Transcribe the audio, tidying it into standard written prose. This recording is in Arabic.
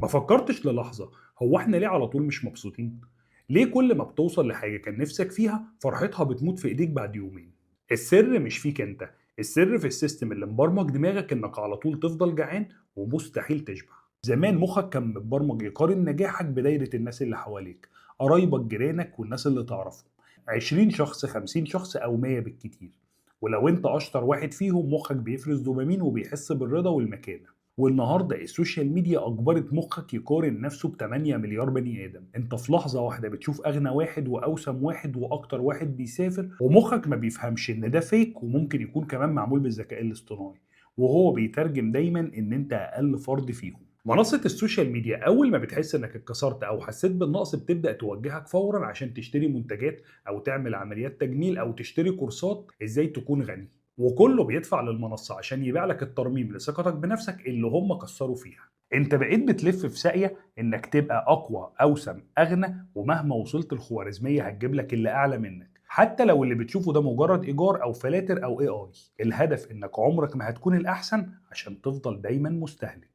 ما فكرتش للحظة هو احنا ليه على طول مش مبسوطين؟ ليه كل ما بتوصل لحاجة كان نفسك فيها فرحتها بتموت في ايديك بعد يومين؟ السر مش فيك انت، السر في السيستم اللي مبرمج دماغك انك على طول تفضل جعان ومستحيل تشبع. زمان مخك كان متبرمج يقارن نجاحك بدايرة الناس اللي حواليك، قرايبك جيرانك والناس اللي تعرفهم، 20 شخص 50 شخص او 100 بالكتير. ولو انت اشطر واحد فيهم مخك بيفرز دوبامين وبيحس بالرضا والمكانة. والنهارده السوشيال ميديا اجبرت مخك يقارن نفسه ب 8 مليار بني ادم، انت في لحظه واحده بتشوف اغنى واحد واوسم واحد واكتر واحد بيسافر، ومخك ما بيفهمش ان ده فيك وممكن يكون كمان معمول بالذكاء الاصطناعي، وهو بيترجم دايما ان انت اقل فرد فيهم. منصة السوشيال ميديا أول ما بتحس إنك اتكسرت أو حسيت بالنقص بتبدأ توجهك فورا عشان تشتري منتجات أو تعمل عمليات تجميل أو تشتري كورسات إزاي تكون غني. وكله بيدفع للمنصة عشان يبيع لك الترميم لثقتك بنفسك اللي هم كسروا فيها. انت بقيت بتلف في ساقية انك تبقى اقوى اوسم اغنى، ومهما وصلت الخوارزمية هتجيب لك اللي اعلى منك حتى لو اللي بتشوفه ده مجرد ايجار او فلاتر او اي. الهدف انك عمرك ما هتكون الاحسن عشان تفضل دايما مستهلك.